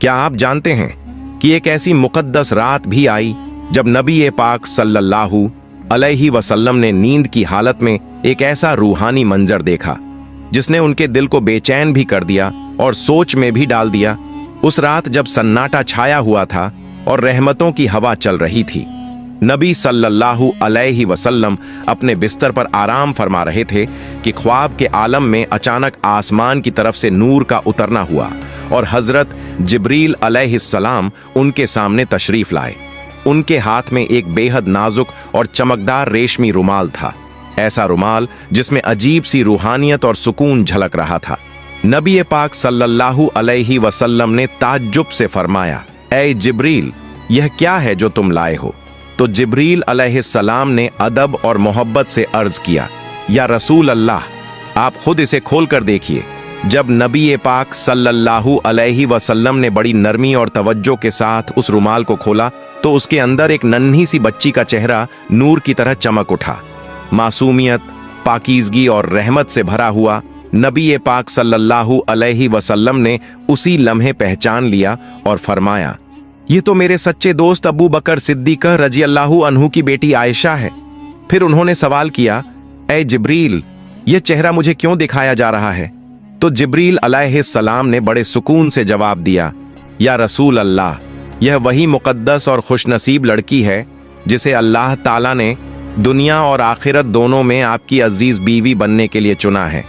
क्या आप जानते हैं कि एक ऐसी मुकद्दस रात भी आई जब नबी पाक सल्लल्लाहु अलैहि वसल्लम ने नींद की हालत में एक ऐसा रूहानी मंजर देखा जिसने उनके दिल को बेचैन भी कर दिया और सोच में भी डाल दिया। उस रात जब सन्नाटा छाया हुआ था और रहमतों की हवा चल रही थी, नबी सल्लल्लाहु अलैहि वसल्लम अपने बिस्तर पर आराम फरमा रहे थे कि ख्वाब के आलम में अचानक आसमान की तरफ से नूर का उतरना हुआ और हजरत जिब्रील अलैहिस्सलाम उनके सामने तशरीफ लाए। उनके हाथ में एक बेहद नाजुक और चमकदार रेशमी रुमाल था, ऐसा रुमाल जिसमें अजीब सी रूहानियत और सुकून झलक रहा था। नबी पाक सल्लल्लाहु अलैहि वसल्लम ने ताज्जुब से फरमाया, ऐ जिब्रील, यह क्या है जो तुम लाए हो? तो जिब्रील अलैहिस्सलाम ने अदब और मोहब्बत से अर्ज किया, या रसूल अल्लाह, आप खुद इसे खोल कर देखिए। जब नबी पाक सल्लल्लाहु अलैहि वसल्लम ने बड़ी नरमी और तवज्जो के साथ उस रुमाल को खोला तो उसके अंदर एक नन्ही सी बच्ची का चेहरा नूर की तरह चमक उठा। मासूमियत, पाकीज़गी और रहमत से भरा हुआ नबी पाक सल्लल्लाहु अलैहि वसल्लम ने उसी लम्हे पहचान लिया और फरमाया, ये तो मेरे सच्चे दोस्त अबू बकर सिद्दीक़ रज़ियल्लाहु अन्हु की बेटी आयशा है। फिर उन्होंने सवाल किया, ऐ जिब्रील, यह चेहरा मुझे क्यों दिखाया जा रहा है? तो जिब्रील अलैहिस्सलाम ने बड़े सुकून से जवाब दिया, या रसूल अल्लाह, यह वही मुकद्दस और खुशनसीब लड़की है जिसे अल्लाह ताला ने दुनिया और आखिरत दोनों में आपकी अजीज बीवी बनने के लिए चुना है।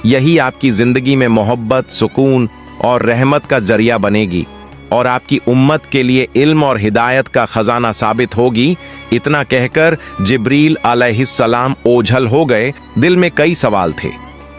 यही आपकी जिंदगी में मोहब्बत, सुकून और रहमत का जरिया बनेगी और आपकी उम्मत के लिए इल्म और हिदायत का खजाना साबित होगी। इतना कहकर जिब्रील अलैहिस्सलाम ओझल हो गए। दिल में कई सवाल थे,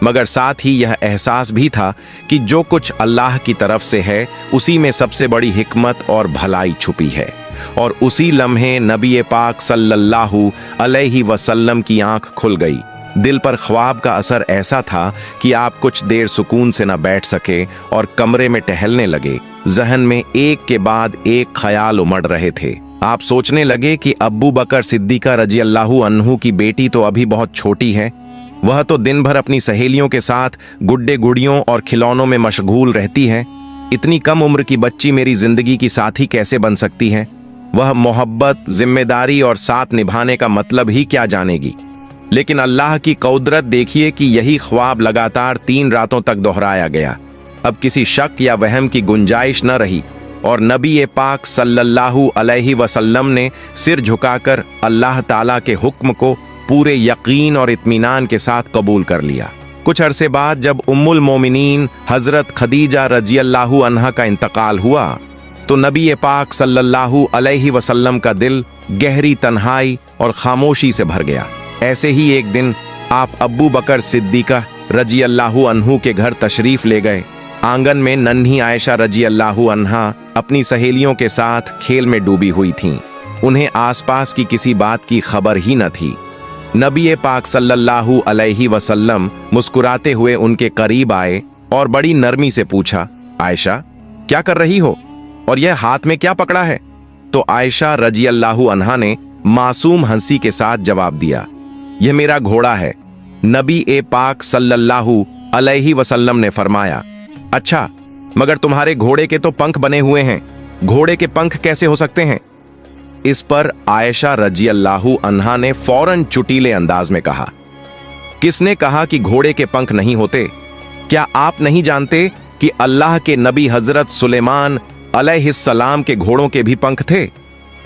मगर साथ ही यह एहसास भी था कि जो कुछ अल्लाह की तरफ से है उसी में सबसे बड़ी हिकमत और भलाई छुपी है। और उसी लम्हे नबी पाक सल्लल्लाहु अलैहि वसल्लम की आंख खुल गई। दिल पर ख्वाब का असर ऐसा था कि आप कुछ देर सुकून से न बैठ सके और कमरे में टहलने लगे। जहन में एक के बाद एक ख्याल उमड़ रहे थे। आप सोचने लगे कि अबू बकर सिद्दीक़ रज़ियल्लाहु अन्हु की बेटी तो अभी बहुत छोटी है, वह तो दिन भर अपनी सहेलियों के साथ गुड्डे गुड़ियों और खिलौनों में मशगूल रहती है। इतनी कम उम्र की बच्ची मेरी जिंदगी की साथी कैसे बन सकती है? वह मोहब्बत, जिम्मेदारी और साथ निभाने का मतलब ही क्या जानेगी? लेकिन अल्लाह की कुदरत देखिए कि यही ख्वाब लगातार 3 रातों तक दोहराया गया। अब किसी शक या वहम की गुंजाइश न रही और नबी पाक सल्लल्लाहु अलैहि वसल्लम ने सिर झुकाकर अल्लाह ताला के हुक्म को पूरे यकीन और इत्मीनान के साथ कबूल कर लिया। कुछ अरसे बाद जब उम्मुल मोमिनीन हजरत खदीजा रज़ियल्लाहु अन्हा का इंतकाल हुआ तो नबी पाक सल्लल्लाहु अलैहि वसल्लम का दिल गहरी तन्हाई और खामोशी से भर गया। ऐसे ही एक दिन आप अबू बकर सिद्दीक़ रज़ियल्लाहु अन्हु के घर तशरीफ ले गए। आंगन में नन्ही आयशा रज़ियल्लाहु अन्हा अपनी सहेलियों के साथ खेल में डूबी हुई थीं। उन्हें आसपास की किसी बात की खबर ही न थी। नबी पाक सल्लल्लाहु अलैहि वसल्लम मुस्कुराते हुए उनके करीब आए और बड़ी नरमी से पूछा, आयशा, क्या कर रही हो और यह हाथ में क्या पकड़ा है? तो आयशा रज़ियल्लाहु अन्हा ने मासूम हंसी के साथ जवाब दिया, यह मेरा घोड़ा है। नबी पाक सल्लल्लाहु अलैहि वसल्लम ने फरमाया, अच्छा, मगर तुम्हारे घोड़े के तो पंख बने हुए हैं, घोड़े के पंख कैसे हो सकते हैं? इस पर आयशा रज़ियल्लाहु अन्हा ने फौरन चुटीले अंदाज में कहा, किसने कहा कि घोड़े के पंख नहीं होते? क्या आप नहीं जानते कि अल्लाह के नबी हजरत सुलेमान अलैहिस्सलाम के घोड़ों के भी पंख थे?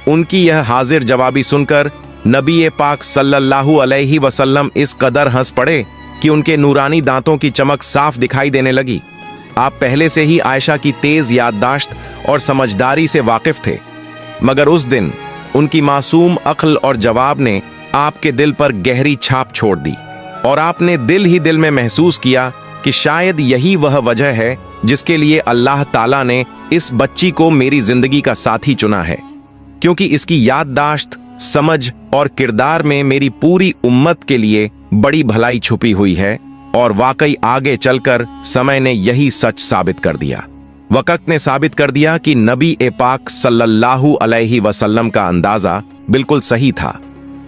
उनकी यह हाजिर जवाबी सुनकर नबी पाक सल्लल्लाहु अलैहि वसल्लम इस कदर हंस पड़े कि उनके नूरानी दांतों की चमक साफ दिखाई देने लगी। आप पहले से ही आयशा की तेज याददाश्त और समझदारी से वाकिफ थे, मगर उस दिन उनकी मासूम अक्ल और जवाब ने आपके दिल पर गहरी छाप छोड़ दी और आपने दिल ही दिल में महसूस किया कि शायद यही वह वजह है जिसके लिए अल्लाह ताला ने इस बच्ची को मेरी जिंदगी का साथी चुना है, क्योंकि इसकी याददाश्त, समझ और किरदार में मेरी पूरी उम्मत के लिए बड़ी भलाई छुपी हुई है। और वाकई आगे चलकर समय ने यही सच साबित कर दिया। वक्त ने साबित कर दिया कि नबी पाक सल्लल्लाहु अलैहि वसल्लम का अंदाजा बिल्कुल सही था,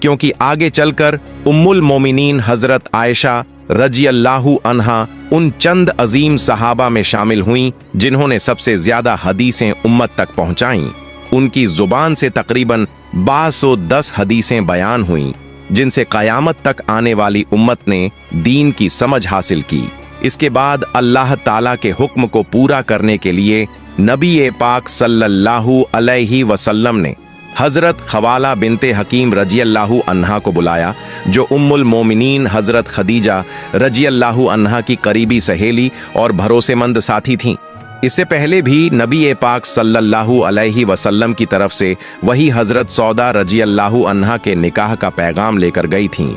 क्योंकि आगे चलकर उम्मुल मोमिनीन हजरत आयशा रजी अल्लाहु अन्हा उन चंद अजीम सहाबा में शामिल हुईं जिन्होंने सबसे ज्यादा हदीसें उम्मत तक पहुंचाईं। उनकी जुबान से तकरीबन 1210 हदीसें बयान हुईं, जिनसे कयामत तक आने वाली उम्मत ने दीन की समझ हासिल की। इसके बाद अल्लाह ताला के हुक्म को पूरा करने के लिए नबी पाक सल्लल्लाहु अलैहि वसल्लम ने हजरत खवाला बिनते हकीम रजी अल्लाहु अन्हा को बुलाया, जो उम्मुल मोमिनीन हजरत खदीजा रजी अल्लाहु अन्हा की करीबी सहेली और भरोसेमंद साथी थीं। इससे पहले भी नबी पाक सल्लल्लाहु अलैहि वसल्लम की तरफ से वही हजरत सौदा रजी अल्लाहु अन्हा के निकाह का पैगाम लेकर गई थीं।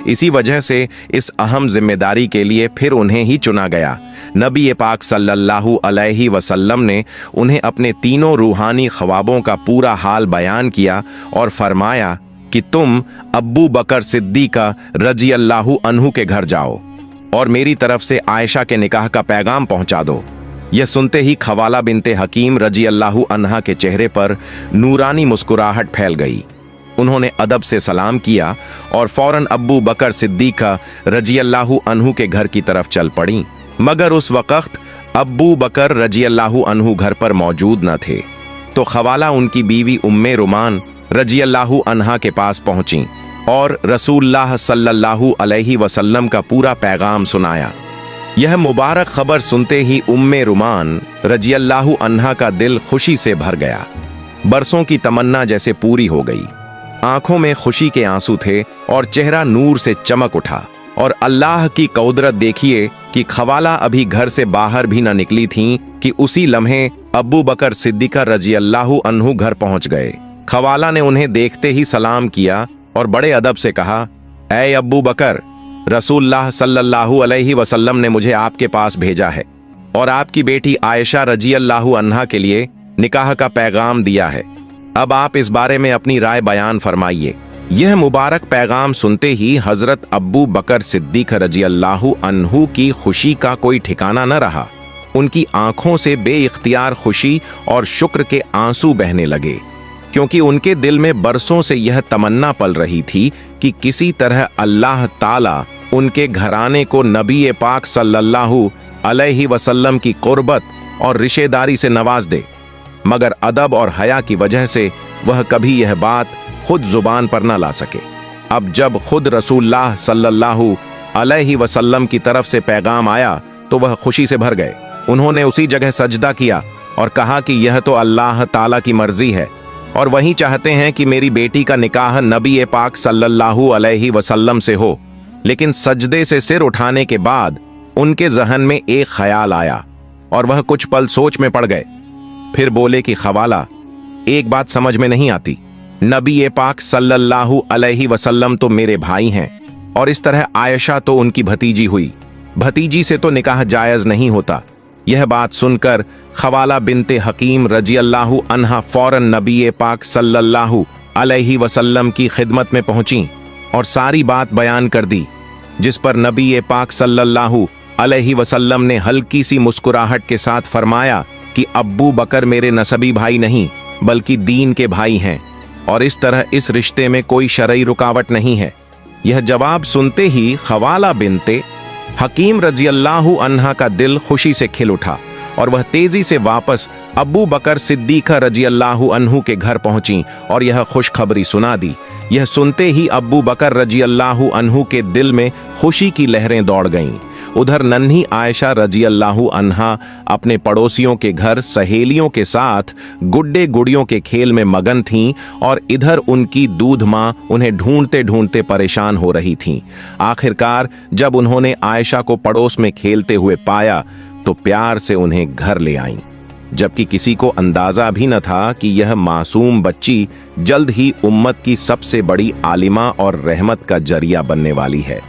इसी वजह से इस अहम जिम्मेदारी के लिए फिर उन्हें ही चुना गया। नबी पाक सल्लल्लाहु अलैहि वसल्लम ने उन्हें अपने तीनों रूहानी ख्वाबों का पूरा हाल बयान किया और फरमाया कि तुम अब्बू बकर सिद्दीका रजी अल्लाहु अन्हु के घर जाओ और मेरी तरफ से आयशा के निकाह का पैगाम पहुंचा दो। यह सुनते ही खवाला बिनते हकीम रजी अल्लाहु अन्हा के चेहरे पर नूरानी मुस्कुराहट फैल गई। उन्होंने अदब से सलाम किया और फौरन अब्बू बकर सिद्दीका रजी अल्लाहु अन्हु के घर की तरफ चल पड़ी। मगर उस वक्त अब्बू बकर रजी अल्लाहु अन्हु घर पर मौजूद न थे, तो खवाला उनकी बीवी उम्मे रुमान रजी अल्लाहु अन्हा के पास पहुंची और रसूलुल्लाह सल्लल्लाहु अलैहि वसल्लम का पूरा पैगाम सुनाया। यह मुबारक खबर सुनते ही उम्मे रुमान रजी अल्लाहु अन्हा का दिल खुशी से भर गया। बरसों की तमन्ना जैसे पूरी हो गई। आंखों में खुशी के आंसू थे और चेहरा नूर से चमक उठा। और अल्लाह की कुदरत देखिए कि खवाला अभी घर से बाहर भी न निकली थीं कि उसी लम्हे अब्बू बकर सिद्दीका रजी अल्लाहु अन्हु घर पहुंच गए। खवाला ने उन्हें देखते ही सलाम किया और बड़े अदब से कहा, ऐ अब्बू बकर, रसूलुल्लाह सल्लल्लाहु अलैहि वसल्लम ने मुझे आपके पास भेजा है और आपकी बेटी आयशा रजी अल्लाहु अन्हा के लिए निकाह का पैगाम दिया है। अब आप इस बारे में अपनी राय बयान फरमाइए। यह मुबारक पैगाम सुनते ही हजरत अब्बू बकर सिद्दीक रजी अल्लाहु अन्हु की खुशी का कोई ठिकाना न रहा। उनकी आंखों से बेइख्तियार खुशी और शुक्र के आंसू बहने लगे, क्योंकि उनके दिल में बरसों से यह तमन्ना पल रही थी कि किसी तरह अल्लाह ताला उनके घराने को नबी पाक सल्लल्लाहु अलैहि वसल्लम की कुर्बत और रिश्तेदारी से नवाज दे। मगर अदब और हया की वजह से वह कभी यह बात खुद जुबान पर न ला सके। अब जब खुद रसूलुल्लाह सल्लल्लाहु अलैहि वसल्लम की तरफ से पैगाम आया तो वह खुशी से भर गए। उन्होंने उसी जगह सजदा किया और कहा कि यह तो अल्लाह ताला की मर्जी है और वही चाहते हैं कि मेरी बेटी का निकाह नबी पाक सल्लल्लाहु अलैहि वसल्लम से हो। लेकिन सजदे से सिर उठाने के बाद उनके जहन में एक ख्याल आया और वह कुछ पल सोच में पड़ गए। फिर बोले कि खवाला, एक बात समझ में नहीं आती। नबी पाक सल्लल्लाहु अलैहि वसल्लम तो मेरे भाई हैं और इस तरह आयशा तो उनकी भतीजी हुई। भतीजी से तो निकाह जायज नहीं होता। यह बात सुनकर खवाला बिनते हकीम रजी अल्लाहु अन्हा फौरन नबी पाक सल्लल्लाहु अलैहि वसल्लम की खिदमत में पहुंची और सारी बात बयान कर दी, जिस पर नबी पाक सल्लल्लाहु अलैहि वसल्लम ने हल्की सी मुस्कुराहट के साथ फरमाया कि अब्बू बकर मेरे नसबी भाई नहीं बल्कि दीन के भाई हैं और इस तरह इस रिश्ते में कोई शरई रुकावट नहीं है। यह जवाब सुनते ही खवाला बिनते हकीम रजी अल्लाहु अन्हा का दिल खुशी से खिल उठा और वह तेजी से वापस अब्बू बकर सिद्दीका रजी अल्लाहु अन्हु के घर पहुंची और यह खुशखबरी सुना दी। यह सुनते ही अब्बू बकर रजी अल्लाहु अन्हु के दिल में खुशी की लहरें दौड़ गईं। उधर नन्ही आयशा रजी अल्लाहु अन्हा अपने पड़ोसियों के घर सहेलियों के साथ गुड्डे गुड़ियों के खेल में मगन थीं और इधर उनकी दूध माँ उन्हें ढूंढते ढूंढते परेशान हो रही थीं। आखिरकार जब उन्होंने आयशा को पड़ोस में खेलते हुए पाया तो प्यार से उन्हें घर ले आईं, जबकि किसी को अंदाजा भी न था कि यह मासूम बच्ची जल्द ही उम्मत की सबसे बड़ी आलिमा और रहमत का जरिया बनने वाली है।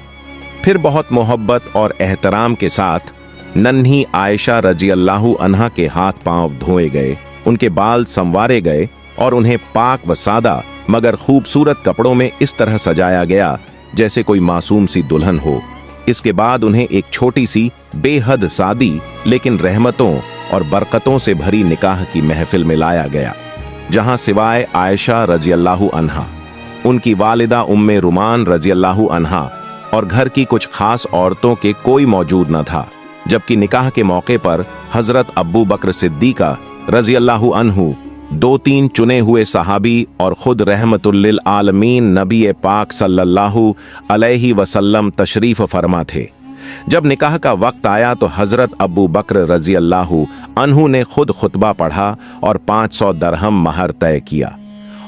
फिर बहुत मोहब्बत और एहतराम के साथ नन्ही आयशा रजी अल्लाहु अन्हा के हाथ पांव धोए गए, उनके बाल संवारे गए और उन्हें पाक व सादा मगर खूबसूरत कपड़ों में इस तरह सजाया गया जैसे कोई मासूम सी दुल्हन हो। इसके बाद उन्हें एक छोटी सी बेहद सादी लेकिन रहमतों और बरकतों से भरी निकाह की महफिल में लाया गया, जहां सिवाय आयशा रजी अल्लाहु अन्हा, उनकी वालिदा उम्मे रुमान रजी अल्लाहु अन्हा और घर की कुछ खास औरतों के कोई मौजूद न था, जबकि निकाह के मौके पर हजरत अब्बू बकर सिद्दीका रजी अल्लाहु अन्हु, 2-3 चुने हुए सहाबी और खुद रहमतुल्लिल आलमीन नबी पाक सल्लल्लाहु अलैहि वसल्लम तशरीफ फरमा थे। जब निकाह का वक्त आया तो हजरत अब्बू बकर रजी अल्लाहु अन्हु ने खुद खुतबा पढ़ा और 500 दरहम महर तय किया,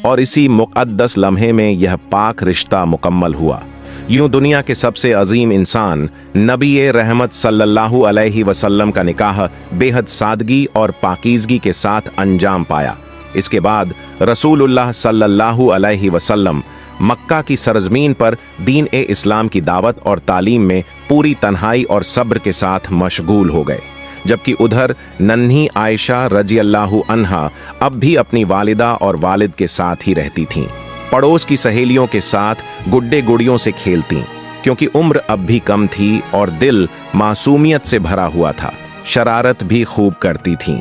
और इसी मुक़द्दस लम्हे में यह पाक रिश्ता मुकम्मल हुआ। यूं दुनिया के सबसे अजीम इंसान नबी रहमत सल्लल्लाहु अलैहि वसल्लम का निकाह बेहद सादगी और पाकीज़गी के साथ अंजाम पाया। इसके बाद रसूलुल्लाह सल्लल्लाहु अलैहि वसल्लम मक्का की सरजमीन पर दीन ए इस्लाम की दावत और तालीम में पूरी तन्हाई और सब्र के साथ मशगूल हो गए, जबकि उधर नन्ही आयशा रजी अल्लाहु अन्हा अब भी अपनी वालिदा और वालिद के साथ ही रहती थीं। पड़ोस की सहेलियों के साथ गुड्डे गुड़ियों से खेलती, क्योंकि उम्र अब भी कम थी और दिल मासूमियत से भरा हुआ था। शरारत भी खूब करती थीं।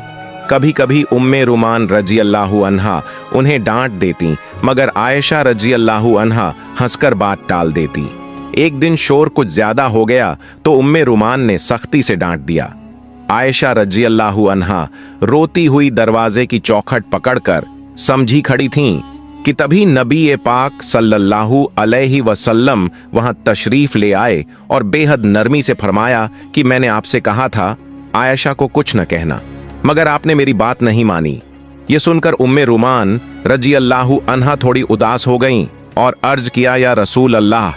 कभी कभी उम्मे रुमान रजी अल्लाहु अन्हा उन्हें डांट देती, मगर आयशा रजी अल्लाहु अन्हा हंसकर बात टाल देती। एक दिन शोर कुछ ज्यादा हो गया तो उम्मे रुमान ने सख्ती से डांट दिया। आयशा रजी अल्लाहु अन्हा रोती हुई दरवाजे की चौखट पकड़कर समझी खड़ी थीं कि तभी नबी पाक सल्लल्लाहु अलैहि वसल्लम वहां तशरीफ ले आए और बेहद नरमी से फरमाया कि मैंने आपसे कहा था आयशा को कुछ न कहना, मगर आपने मेरी बात नहीं मानी। ये सुनकर उम्मे रुमान रजी अल्लाहु अन्हा थोड़ी उदास हो गईं और अर्ज किया, या रसूल अल्लाह,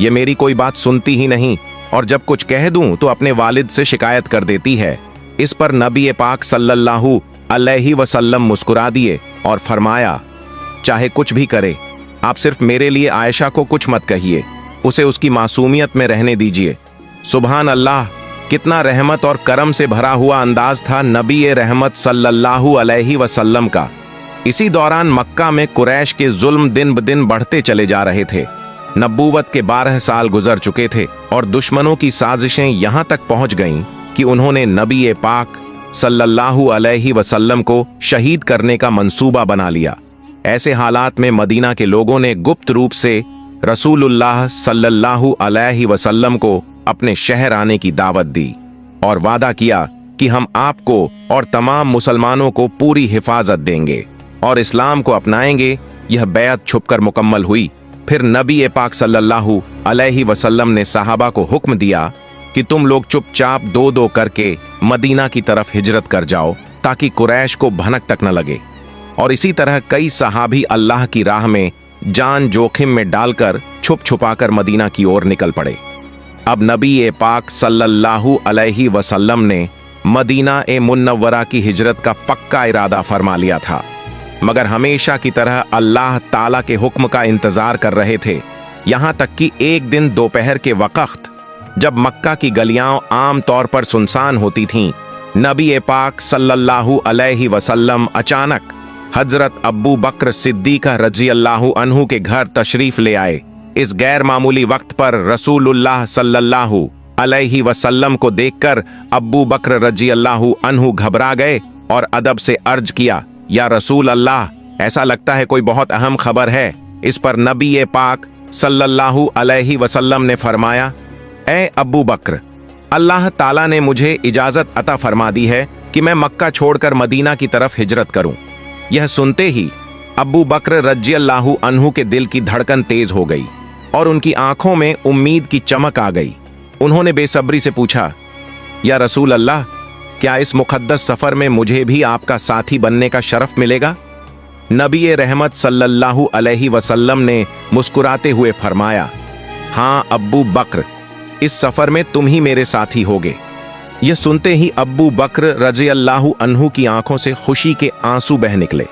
ये मेरी कोई बात सुनती ही नहीं, और जब कुछ कह दूं तो अपने वालिद से शिकायत कर देती है। इस पर नबी पाक सल्लल्लाहु अलैहि वसल्लम मुस्कुरा दिए और फरमाया, चाहे कुछ भी करे, आप सिर्फ मेरे लिए आयशा को कुछ मत कहिए, उसे उसकी मासूमियत में रहने दीजिए। सुभान अल्लाह, कितना रहमत और करम से भरा हुआ अंदाज था नबी रहमत सल्लल्लाहु अलैहि वसल्लम का। इसी दौरान मक्का में कुरैश के जुल्म दिन ब दिन बढ़ते चले जा रहे थे। नबूवत के 12 साल गुजर चुके थे और दुश्मनों की साजिशें यहां तक पहुंच गईं कि उन्होंने नबी पाक सल्लल्लाहु अलैहि वसल्लम को शहीद करने का मंसूबा बना लिया। ऐसे हालात में मदीना के लोगों ने गुप्त रूप से रसूलुल्लाह सल्लल्लाहु अलैहि वसल्लम को अपने शहर आने की दावत दी और वादा किया कि हम आपको और तमाम मुसलमानों को पूरी हिफाजत देंगे और इस्लाम को अपनाएंगे। यह बैत छुपकर मुकम्मल हुई। फिर नबी पाक सल्लल्लाहु अलैहि वसल्लम ने सहाबा को हुक्म दिया कि तुम लोग चुपचाप 2-2 करके मदीना की तरफ हिजरत कर जाओ, ताकि कुरैश को भनक तक न लगे। और इसी तरह कई सहाबी अल्लाह की राह में जान जोखिम में डालकर छुप छुपाकर मदीना की ओर निकल पड़े। अब नबी पाक सल्लल्लाहु अलैहि वसल्लम ने मदीना मुन्नव्वरा की हिजरत का पक्का इरादा फरमा लिया था, मगर हमेशा की तरह अल्लाह ताला के हुक्म का इंतजार कर रहे थे। यहां तक कि एक दिन दोपहर के वक्त जब मक्का की गलियां आम तौर पर सुनसान होती थीं, नबी पाक सल्लल्लाहु अलैहि वसल्लम अचानक हजरत अब्बू बकर सिद्दीका रजी अल्लाहु अन्हु के घर तशरीफ ले आए। इस गैर मामूली वक्त पर रसूलुल्लाह सल्लल्लाहु अलैहि वसल्लम को देखकर अब्बू बकर रजी अल्लाहु अन्हु घबरा गए और अदब से अर्ज किया, या रसूल अल्लाह, ऐसा लगता है कोई बहुत अहम खबर है। इस पर नबी पाक सल्लल्लाहु अलैहि वसल्लम ने फरमाया, ए अब्बू बकर, अल्लाह ताला ने मुझे इजाजत अता फरमा दी है कि मैं मक्का छोड़कर मदीना की तरफ हिजरत करूं। यह सुनते ही अब्बू बकर रजी अल्लाहु अन्हु के दिल की धड़कन तेज हो गई और उनकी आंखों में उम्मीद की चमक आ गई। उन्होंने बेसब्री से पूछा, या रसूल अल्लाह, क्या इस मुकद्दस सफर में मुझे भी आपका साथी बनने का शरफ मिलेगा? नबी रहमत सल्लल्लाहु अलैहि वसल्लम ने मुस्कुराते हुए फरमाया, हां अब्बू बकर, इस सफर में तुम ही मेरे साथी होगे। यह सुनते ही अब्बू बकर रजी अल्लाहु अन्हु की आंखों से खुशी के आंसू बह निकले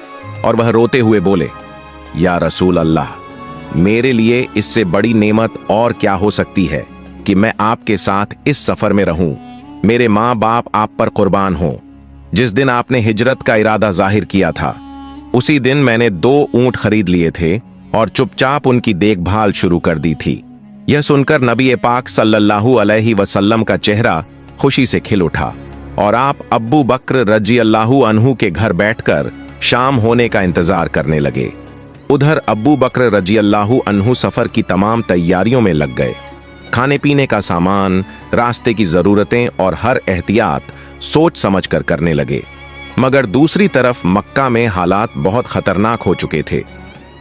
और वह रोते हुए बोले, या रसूल अल्लाह, मेरे लिए इससे बड़ी नेमत और क्या हो सकती है कि मैं आपके साथ इस सफर में रहूं। मेरे माँ बाप आप पर कुर्बान हों। जिस दिन आपने हिजरत का इरादा जाहिर किया था, उसी दिन मैंने 2 ऊंट खरीद लिए थे और चुपचाप उनकी देखभाल शुरू कर दी थी। यह सुनकर नबी पाक सल्लल्लाहु अलैहि वसल्लम का चेहरा खुशी से खिल उठा और आप अब्बू बकर रजी अल्लाहु अन्हु के घर बैठकर शाम होने का इंतजार करने लगे। उधर अब्बू बकर रजी अल्लाहु अन्हु सफर की तमाम तैयारियों में लग गए। खाने पीने का सामान, रास्ते की जरूरतें और हर एहतियात सोच समझ कर करने लगे। मगर दूसरी तरफ मक्का में हालात बहुत खतरनाक हो चुके थे।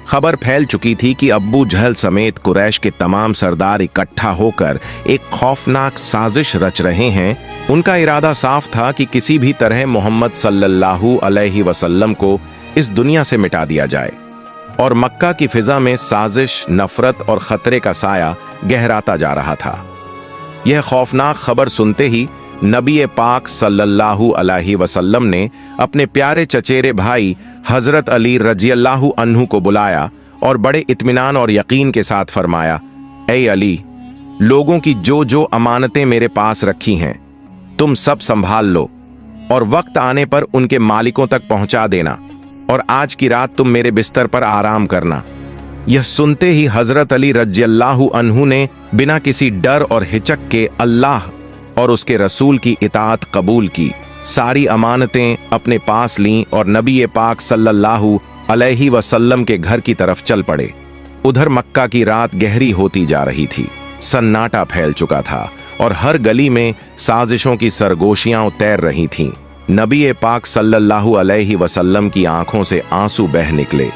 खबर फैल चुकी थी कि अब्बू जहल समेत कुरैश के तमाम सरदार इकट्ठा होकर एक खौफनाक साजिश रच रहे हैं। उनका इरादा साफ था कि किसी भी तरह मोहम्मद सल्लल्लाहु अलैहि वसल्लम को इस दुनिया से मिटा दिया जाए। और मक्का की फिजा में साजिश, नफरत और खतरे का साया गहराता जा रहा था। यह खौफनाक खबर सुनते ही नबी पाक सल्लल्लाहु अलैहि वसल्लम ने अपने प्यारे चचेरे भाई हजरत अली रजियल्लाहु अन्हु को बुलाया और बड़े इत्मीनान और यकीन के साथ फरमाया, ए अली, लोगों की जो जो अमानतें मेरे पास रखी हैं तुम सब संभाल लो और वक्त आने पर उनके मालिकों तक पहुंचा देना, और आज की रात तुम मेरे बिस्तर पर आराम करना। यह सुनते ही हजरत अली रजियल्लाहु अन्हु ने बिना किसी डर और हिचक के अल्लाह और उसके रसूल की इताअत कबूल की, सारी अमानतें अपने पास लीं और नबी पाक सल्लल्लाहु अलैहि वसल्लम के घर की तरफ चल पड़े। उधर मक्का की रात गहरी होती जा रही थी। सन्नाटा फैल चुका था और हर गली में साजिशों की सरगोशियां तैर रही थीं। नबी पाक सल्लल्लाहु अलैहि वसल्लम की आंखों से आंसू बह निकले।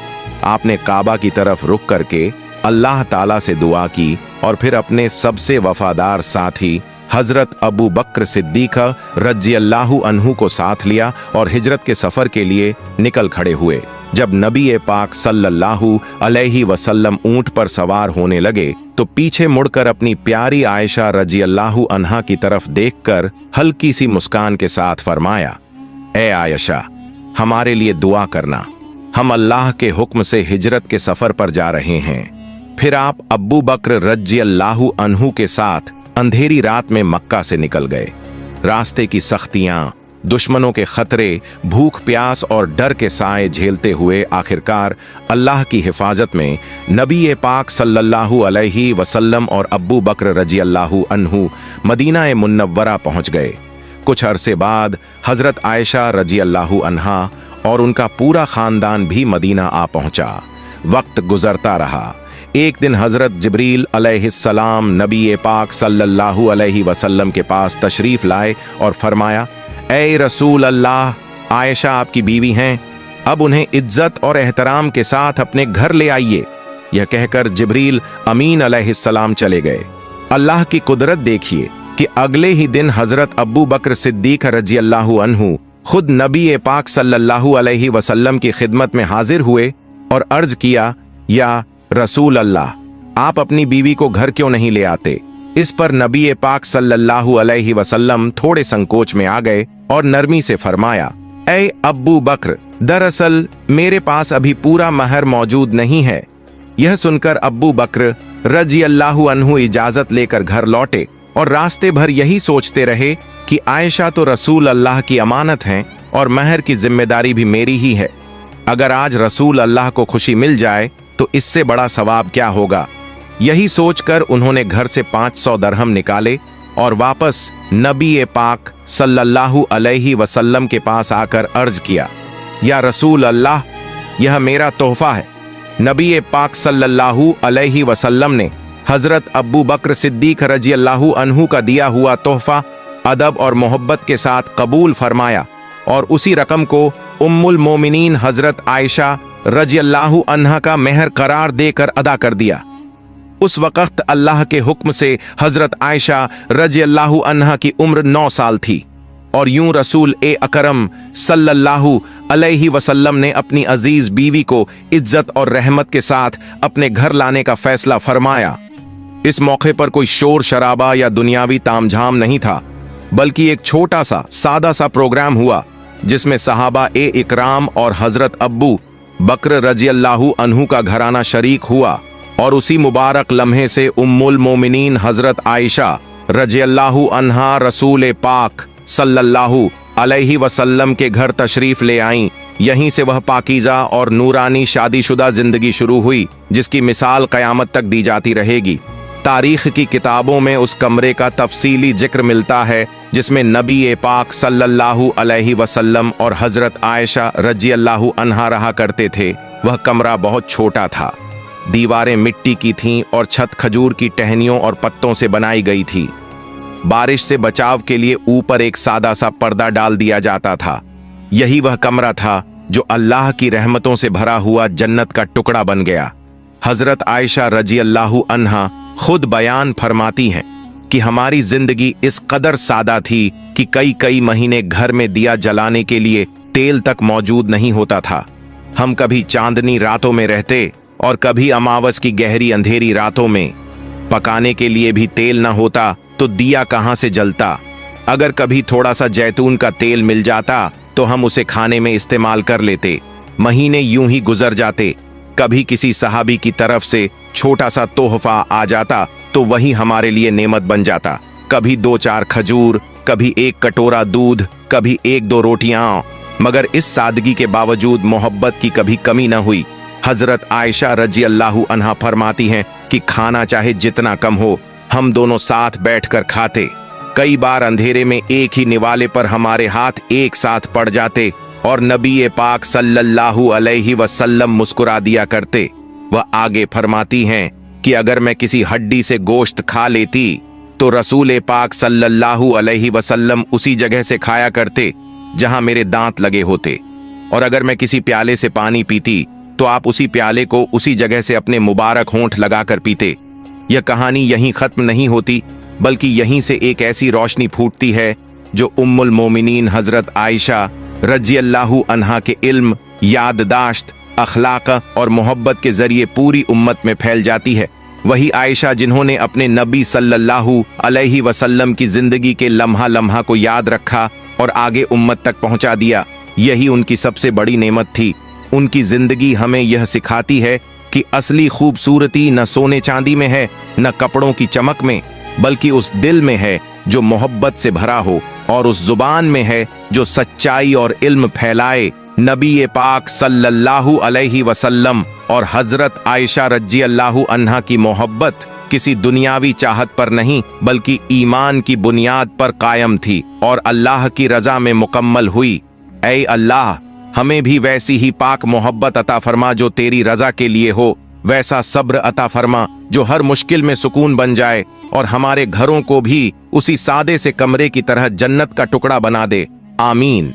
आपने काबा की तरफ रुख करके अल्लाह ताला से दुआ की और फिर अपने सबसे वफादार साथी हजरत अबू बकर सिद्दीक रज़ियल्लाहु अन्हु को साथ लिया और हिजरत के सफर के लिए निकल खड़े हुए। जब नबी पाक सल्लल्लाहु अलैहि वसल्लम ऊंट पर सवार होने लगे तो पीछे मुड़कर अपनी प्यारी आयशा रज़ियल्लाहु अन्हा की तरफ देखकर हल्की सी मुस्कान के साथ फरमाया, ए आयशा, हमारे लिए दुआ करना, हम अल्लाह के हुक्म से हिजरत के सफर पर जा रहे हैं। फिर आप अब्बू बकर रज़ियल्लाहु अन्हु के साथ अंधेरी रात में मक्का से निकल गए। रास्ते की सख्तियां, दुश्मनों के खतरे, भूख प्यास और डर के साए झेलते हुए आखिरकार अल्लाह की हिफाजत में नबी पाक सल्लल्लाहु अलैहि वसल्लम और अब्बू बकर रज़ियल्लाहु अन्हु मदीना मुनव्वरा पहुंच गए। कुछ अरसे बाद हजरत आयशा रज़ियल्लाहु अन्हा और उनका पूरा खानदान भी मदीना आ पहुंचा। वक्त गुजरता रहा। एक दिन हजरत जिब्रील अलैहिस्सलाम नबी पाक सल्लल्लाहु अलैहि वसल्लम के पास तशरीफ लाए और फरमाया, ए रसूल अल्लाह, आयशा आपकी बीवी हैं, अब उन्हें इज्जत और एहतराम के साथ अपने घर ले आइए। यह कहकर जिब्रील अमीन अलैहिस्सलाम चले गए। अल्लाह की कुदरत देखिए कि अगले ही दिन हजरत अब्बू बकर सिद्दीक रज़ियल्लाहु अन्हु खुद नबी पाक सल्लल्लाहु अलैहि वसल्लम की खिदमत में हाजिर हुए और अर्ज किया, या रसूल अल्लाह, आप अपनी बीवी को घर क्यों नहीं ले आते? इस पर नबी पाक सल्लल्लाहु अलैहि वसल्लम थोड़े संकोच में आ गए और नरमी से फरमाया, ए अब्बू बकर, दरअसल मेरे पास अभी पूरा महर मौजूद नहीं है। यह सुनकर अब्बू बकर रज़ियल्लाहु अन्हु इजाजत लेकर घर लौटे और रास्ते भर यही सोचते रहे कि आयशा तो रसूल अल्लाह की अमानत हैं और महर की जिम्मेदारी भी मेरी ही है। अगर आज रसूल अल्लाह को खुशी मिल जाए तो इससे बड़ा सवाब क्या होगा। यही सोचकर उन्होंने घर से 500 दरहम निकाले और वापस नबी पाक सल्लल्लाहु अलैहि वसल्लम के पास आकर अर्ज किया, या रसूल अल्लाह, यह मेरा तोहफा है। नबी पाक सल्लल्लाहु अलैहि वसल्लम ने हजरत अब्बू बकर सिद्दीक रज़ियल्लाहु अन्हु का दिया हुआ तोहफा अदब और मोहब्बत के साथ कबूल फरमाया और उसी रकम को उम्मुल मोमिनीन हजरत आयशा रज़ियल्लाहु अन्हा का मेहर करार देकर अदा कर दिया। उस वक्त अल्लाह के हुक्म से हजरत आयशा रज़ियल्लाहु अन्हा की उम्र 9 साल थी और यूं रसूल अकरम सल्लल्लाहु अलैहि वसल्लम ने अपनी अजीज बीवी को इज्जत और रहमत के साथ अपने घर लाने का फैसला फरमाया। इस मौके पर कोई शोर शराबा या दुनियावी तामझाम नहीं था, बल्कि एक छोटा सा सादा सा प्रोग्राम हुआ जिसमें सहाबा इकराम और हजरत अब्बू बकर रज़ियल्लाहु अन्हु का घराना शरीक हुआ और उसी मुबारक लम्हे से उम्मुल मोमिनीन हजरत आयशा रज़ियल्लाहु अन्हा रसूल पाक सल्लल्लाहु अलैहि वसल्लम के घर तशरीफ ले आईं। यहीं से वह पाकीज़ा और नूरानी शादीशुदा जिंदगी शुरू हुई जिसकी मिसाल क़यामत तक दी जाती रहेगी। तारीख की किताबों में उस कमरे का तफसीली जिक्र मिलता है जिसमें नबी पाक सल्लल्लाहु अलैहि वसल्लम और हजरत आयशा रज़ियल्लाहु अन्हा रहा करते थे। वह कमरा बहुत छोटा था, दीवारें मिट्टी की थीं और छत खजूर की टहनियों और पत्तों से बनाई गई थी। बारिश से बचाव के लिए ऊपर एक सादा सा पर्दा डाल दिया जाता था। यही वह कमरा था जो अल्लाह की रहमतों से भरा हुआ जन्नत का टुकड़ा बन गया। हजरत आयशा रजी अल्लाहु अन्हा खुद बयान फरमाती हैं कि हमारी जिंदगी इस कदर सादा थी कि कई कई महीने घर में दिया जलाने के लिए तेल तक मौजूद नहीं होता था। हम कभी चांदनी रातों में रहते और कभी अमावस की गहरी अंधेरी रातों में। पकाने के लिए भी तेल न होता तो दिया कहां से जलता। अगर कभी थोड़ा सा जैतून का तेल मिल जाता तो हम उसे खाने में इस्तेमाल कर लेते। महीने यूं ही गुजर जाते। कभी किसी सहाबी की तरफ से छोटा सा तोहफा आ जाता तो वही हमारे लिए नेमत बन जाता। कभी 2-4 खजूर, कभी 1 कटोरा दूध, कभी 1-2 रोटियां। मगर इस सादगी के बावजूद मोहब्बत की कभी कमी न हुई। हजरत आयशा रजी अल्लाहु अन्हा फरमाती हैं कि खाना चाहे जितना कम हो, हम दोनों साथ बैठकर खाते। कई बार अंधेरे में एक ही निवाले पर हमारे हाथ एक साथ पड़ जाते और नबी पाक सल्लल्लाहु अलैहि वसल्लम मुस्कुरा दिया करते। वह आगे फरमाती हैं कि अगर मैं किसी हड्डी से गोश्त खा लेती तो रसूल पाक सल्लल्लाहु अलैहि वसल्लम उसी जगह से खाया करते जहां मेरे दांत लगे होते, और अगर मैं किसी प्याले से पानी पीती तो आप उसी प्याले को उसी जगह से अपने मुबारक होंठ लगाकर पीते। यह कहानी यहीं खत्म नहीं होती, बल्कि यहीं से एक ऐसी रोशनी फूटती है जो उम्मुल मोमिनीन हजरत आयशा रजी अल्लाहु अन्हा के इल्म, याददाश्त, अखलाक और मोहब्बत के जरिए पूरी उम्मत में फैल जाती है। वही आयशा जिन्होंने अपने नबी सल्लल्लाहु अलैहि वसल्लम की जिंदगी के लम्हा लम्हा को याद रखा और आगे उम्मत तक पहुंचा दिया। यही उनकी सबसे बड़ी नेमत थी। उनकी जिंदगी हमें यह सिखाती है कि असली खूबसूरती न सोने चांदी में है, न कपड़ों की चमक में, बल्कि उस दिल में है जो मोहब्बत से भरा हो, और उस जुबान में है जो सच्चाई और इल्म फैलाए। नबी पाक सल्लल्लाहु अलैहि वसल्लम और हजरत आयशा रजी अल्लाहु अन्हा की मोहब्बत किसी दुनियावी चाहत पर नहीं, बल्कि ईमान की बुनियाद पर कायम थी और अल्लाह की रजा में मुकम्मल हुई। ऐ अल्लाह, हमें भी वैसी ही पाक मोहब्बत अता फरमा जो तेरी रजा के लिए हो, वैसा सब्र अता फरमा जो हर मुश्किल में सुकून बन जाए, और हमारे घरों को भी उसी सादे से कमरे की तरह जन्नत का टुकड़ा बना दे। आमीन।